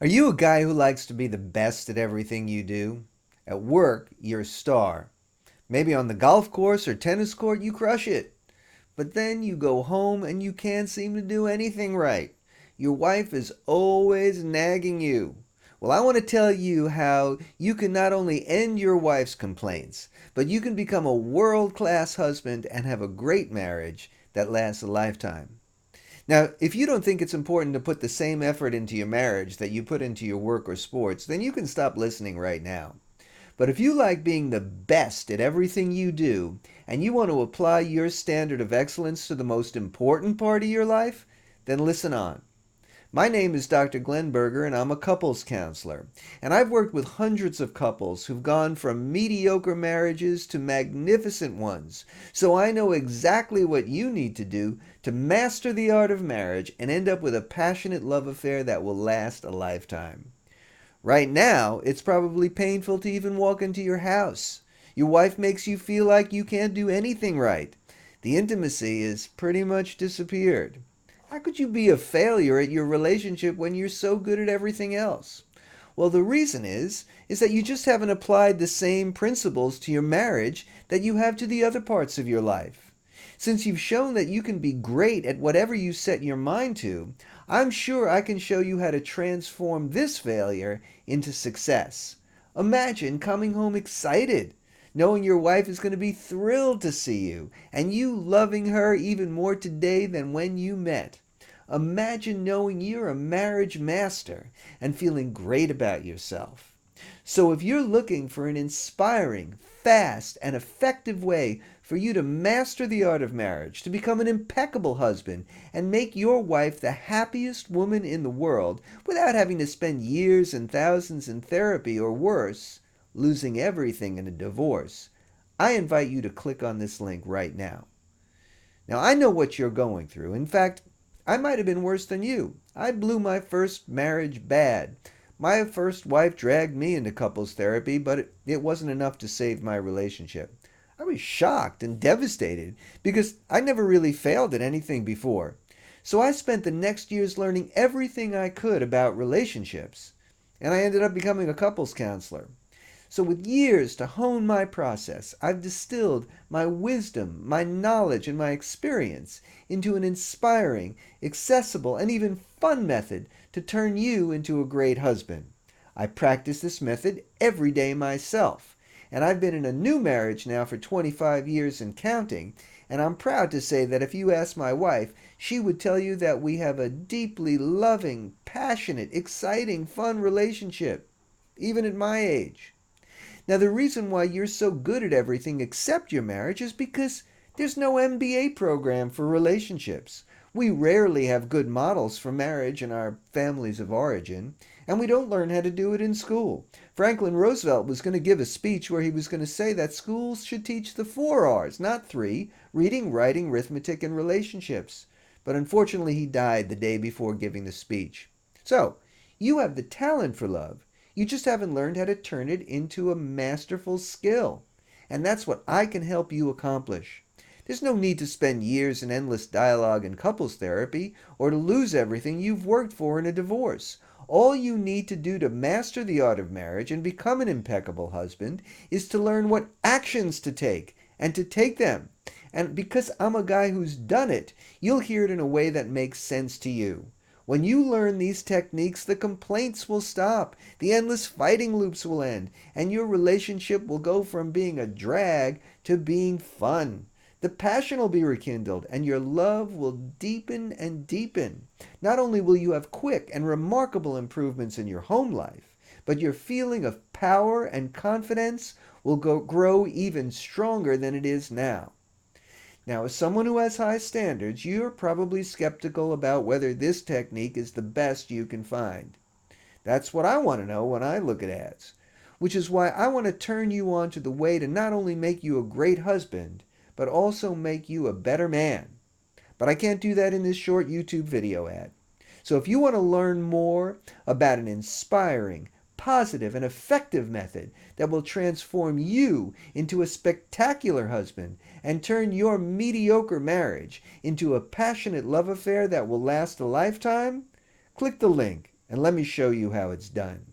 Are you a guy who likes to be the best at everything you do? At work, you're a star. Maybe on the golf course or tennis court, you crush it. But then you go home and you can't seem to do anything right. Your wife is always nagging you. Well, I want to tell you how you can not only end your wife's complaints, but you can become a world class husband and have a great marriage that lasts a lifetime. Now, if you don't think it's important to put the same effort into your marriage that you put into your work or sports, then you can stop listening right now. But if you like being the best at everything you do, and you want to apply your standard of excellence to the most important part of your life, then listen on. My name is Dr. Glenn Berger, and I'm a couples counselor. And I've worked with hundreds of couples who've gone from mediocre marriages to magnificent ones. So I know exactly what you need to do to master the art of marriage and end up with a passionate love affair that will last a lifetime. Right now, it's probably painful to even walk into your house. Your wife makes you feel like you can't do anything right. The intimacy has pretty much disappeared. How could you be a failure at your relationship when you're so good at everything else? Well, the reason is that you just haven't applied the same principles to your marriage that you have to the other parts of your life. Since you've shown that you can be great at whatever you set your mind to, I'm sure I can show you how to transform this failure into success. Imagine coming home excited, knowing your wife is going to be thrilled to see you, and you loving her even more today than when you met. Imagine knowing you're a marriage master and feeling great about yourself. So if you're looking for an inspiring, fast, and effective way for you to master the art of marriage, to become an impeccable husband, and make your wife the happiest woman in the world without having to spend years and thousands in therapy or worse, losing everything in a divorce, I invite you to click on this link right now. Now, I know what you're going through. In fact, I might have been worse than you. I blew my first marriage bad. My first wife dragged me into couples therapy, but it wasn't enough to save my relationship. I was shocked and devastated because I never really failed at anything before. So I spent the next years learning everything I could about relationships, and I ended up becoming a couples counselor. So, with years to hone my process, I've distilled my wisdom, my knowledge, and my experience into an inspiring, accessible, and even fun method to turn you into a great husband. I practice this method every day myself, and I've been in a new marriage now for 25 years and counting, and I'm proud to say that if you ask my wife, she would tell you that we have a deeply loving, passionate, exciting, fun relationship, even at my age. Now, the reason why you're so good at everything except your marriage is because there's no MBA program for relationships. We rarely have good models for marriage in our families of origin, and we don't learn how to do it in school. Franklin Roosevelt was going to give a speech where he was going to say that schools should teach the 4 R's, not three: reading, writing, arithmetic, and relationships. But unfortunately, he died the day before giving the speech. So, you have the talent for love. You just haven't learned how to turn it into a masterful skill. And that's what I can help you accomplish. There's no need to spend years in endless dialogue and couples therapy or to lose everything you've worked for in a divorce. All you need to do to master the art of marriage and become an impeccable husband is to learn what actions to take and to take them. And because I'm a guy who's done it, you'll hear it in a way that makes sense to you. When you learn these techniques, the complaints will stop, the endless fighting loops will end, and your relationship will go from being a drag to being fun. The passion will be rekindled, and your love will deepen and deepen. Not only will you have quick and remarkable improvements in your home life, but your feeling of power and confidence will grow even stronger than it is now. Now, as someone who has high standards, you're probably skeptical about whether this technique is the best you can find. That's what I want to know when I look at ads, which is why I want to turn you on to the way to not only make you a great husband, but also make you a better man. But I can't do that in this short YouTube video ad. So if you want to learn more about an inspiring, positive, and effective method that will transform you into a spectacular husband and turn your mediocre marriage into a passionate love affair that will last a lifetime, click the link and let me show you how it's done.